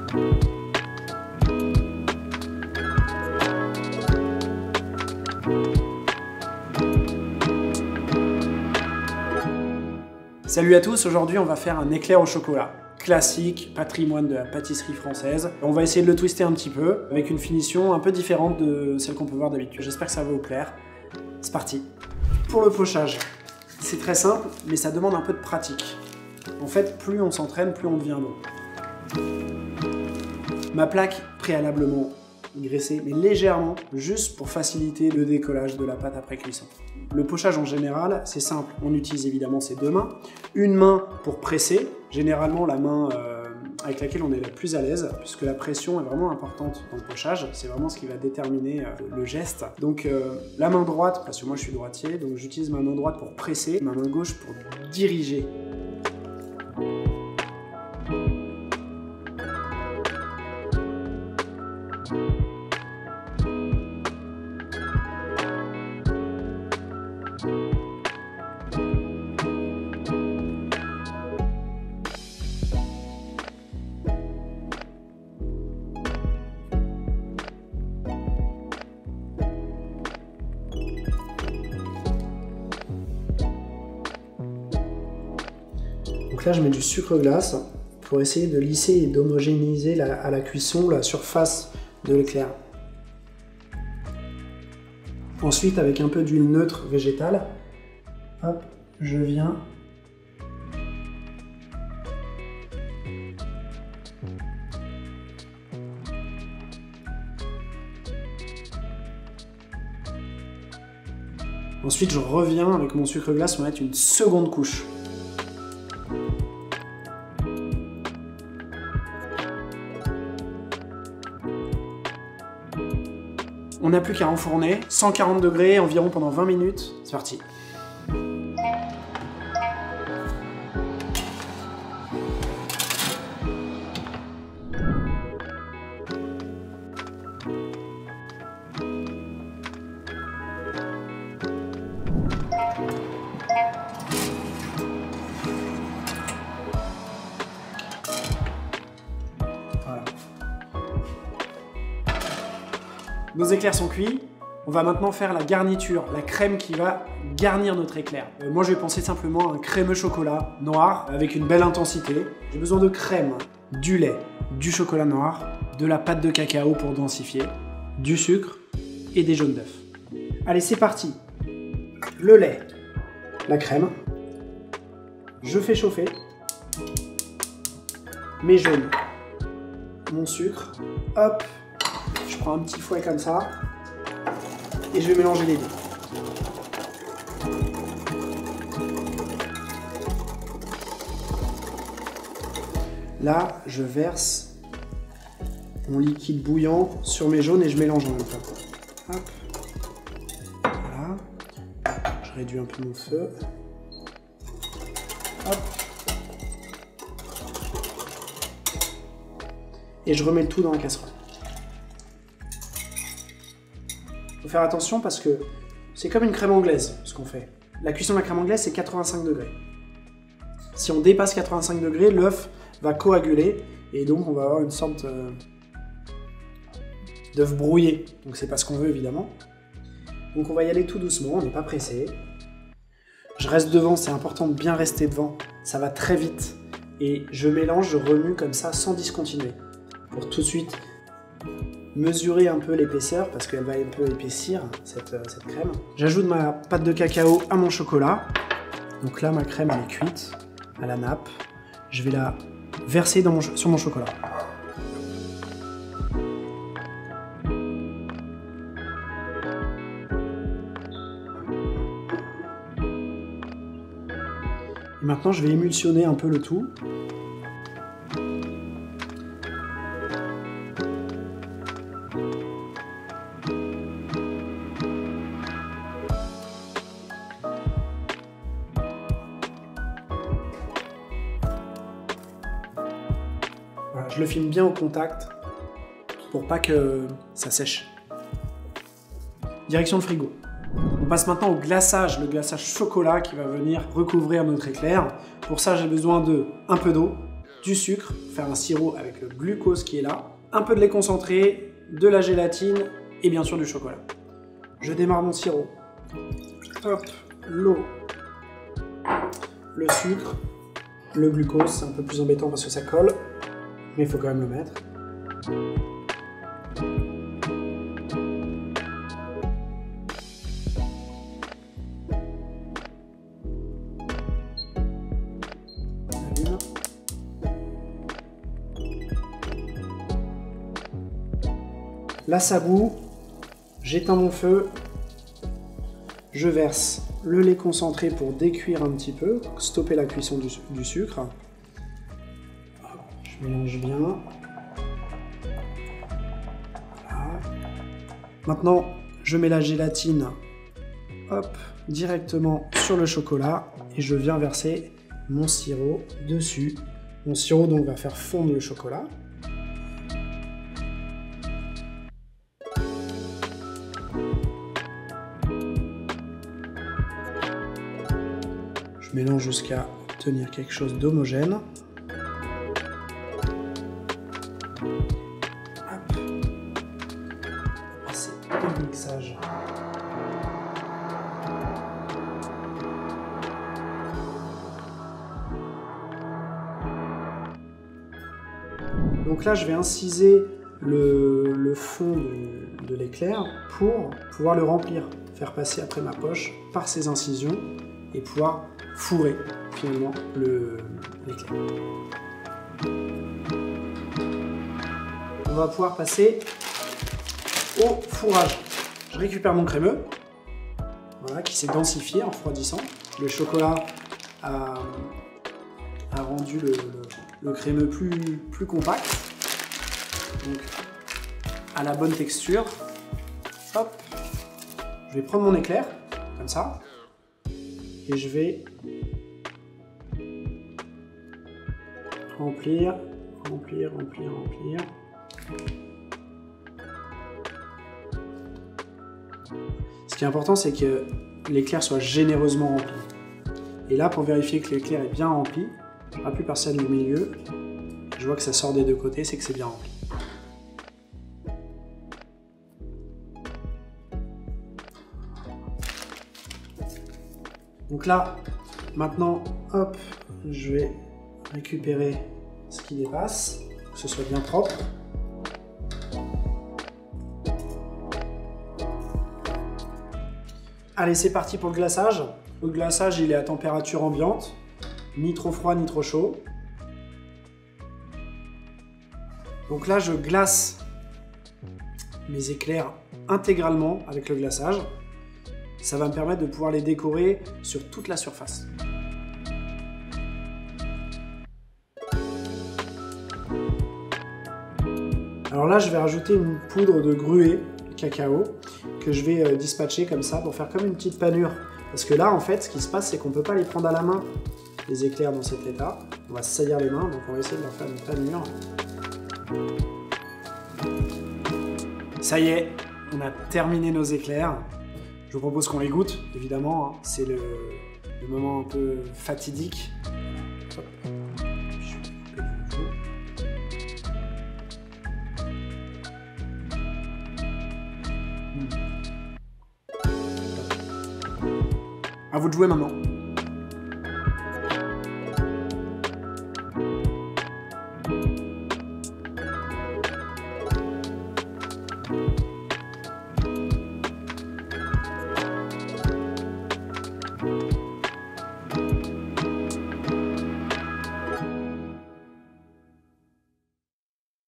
Salut à tous, aujourd'hui on va faire un éclair au chocolat. Classique, patrimoine de la pâtisserie française. On va essayer de le twister un petit peu, avec une finition un peu différente de celle qu'on peut voir d'habitude. J'espère que ça va vous plaire. C'est parti. Pour le pochage, c'est très simple, mais ça demande un peu de pratique. En fait, plus on s'entraîne, plus on devient bon. Ma plaque préalablement graissée, mais légèrement, juste pour faciliter le décollage de la pâte après cuisson. Le pochage en général, c'est simple. On utilise évidemment ses deux mains. Une main pour presser, généralement la main avec laquelle on est la plus à l'aise, puisque la pression est vraiment importante dans le pochage. C'est vraiment ce qui va déterminer le geste. Donc la main droite, parce que moi je suis droitier, donc j'utilise ma main droite pour presser, ma main gauche pour diriger. Donc là, je mets du sucre glace pour essayer de lisser et d'homogénéiser à la cuisson la surface de l'éclair. Ensuite, avec un peu d'huile neutre végétale, hop, je viens ensuite, je reviens avec mon sucre glace pour mettre une seconde couche. On n'a plus qu'à enfourner, 140 degrés environ pendant 20 minutes. C'est parti. Voilà. Nos éclairs sont cuits, on va maintenant faire la garniture, la crème qui va garnir notre éclair. Moi je vais penser simplement à un crémeux chocolat noir avec une belle intensité. J'ai besoin de crème, du lait, du chocolat noir, de la pâte de cacao pour densifier, du sucre et des jaunes d'œufs. Allez, c'est parti. Le lait, la crème, je fais chauffer mes jaunes, mon sucre, hop. Je prends un petit fouet comme ça et je vais mélanger les deux. Là, je verse mon liquide bouillant sur mes jaunes et je mélange en même temps. Hop. Voilà. Je réduis un peu mon feu. Hop. Et je remets le tout dans la casserole. Il faut faire attention parce que c'est comme une crème anglaise ce qu'on fait. La cuisson de la crème anglaise c'est 85 degrés. Si on dépasse 85 degrés, l'œuf va coaguler et donc on va avoir une sorte d'œuf brouillé. Donc c'est pas ce qu'on veut évidemment. Donc on va y aller tout doucement, on n'est pas pressé. Je reste devant, c'est important de bien rester devant. Ça va très vite. Et je mélange, je remue comme ça sans discontinuer. Pour tout de suite mesurer un peu l'épaisseur parce qu'elle va un peu épaissir cette crème. J'ajoute ma pâte de cacao à mon chocolat. Donc là ma crème elle est cuite à la nappe. Je vais la verser sur mon chocolat. Et maintenant je vais émulsionner un peu le tout. Voilà, je le filme bien au contact pour pas que ça sèche. Direction le frigo. On passe maintenant au glaçage, le glaçage chocolat qui va venir recouvrir notre éclair. Pour ça, j'ai besoin de un peu d'eau, du sucre, faire un sirop avec le glucose qui est là, un peu de lait concentré, de la gélatine et bien sûr du chocolat. Je démarre mon sirop. Hop, l'eau, le sucre, le glucose, c'est un peu plus embêtant parce que ça colle, mais il faut quand même le mettre. Là ça bout, j'éteins mon feu, je verse le lait concentré pour décuire un petit peu, stopper la cuisson du sucre. Je mélange bien. Voilà. Maintenant, je mets la gélatine directement sur le chocolat et je viens verser mon sirop dessus. Mon sirop donc va faire fondre le chocolat. Je mélange jusqu'à obtenir quelque chose d'homogène. Passer au mixage. Donc là, je vais inciser le fond de l'éclair pour pouvoir le remplir, faire passer après ma poche par ces incisions et pouvoir fourrer finalement l'éclair. On va pouvoir passer au fourrage. Je récupère mon crémeux, voilà, qui s'est densifié en refroidissant. Le chocolat a rendu le crémeux plus compact, donc à la bonne texture. Hop, je vais prendre mon éclair comme ça. Et je vais remplir. Ce qui est important, c'est que l'éclair soit généreusement rempli. Et là, pour vérifier que l'éclair est bien rempli, je appuie par celle du milieu. Je vois que ça sort des deux côtés, c'est que c'est bien rempli. Donc là, maintenant, hop, je vais récupérer ce qui dépasse, que ce soit bien propre. Allez, c'est parti pour le glaçage. Le glaçage, il est à température ambiante, ni trop froid ni trop chaud. Donc là, je glace mes éclairs intégralement avec le glaçage. Ça va me permettre de pouvoir les décorer sur toute la surface. Alors là, je vais rajouter une poudre de gruau cacao que je vais dispatcher comme ça pour faire comme une petite panure. Parce que là, en fait, ce qui se passe, c'est qu'on ne peut pas les prendre à la main, les éclairs dans cet état. On va se salir les mains, donc on va essayer de leur faire une panure. Ça y est, on a terminé nos éclairs. Je vous propose qu'on les goûte, évidemment, hein. C'est le moment un peu fatidique. Hop. À vous de jouer maintenant.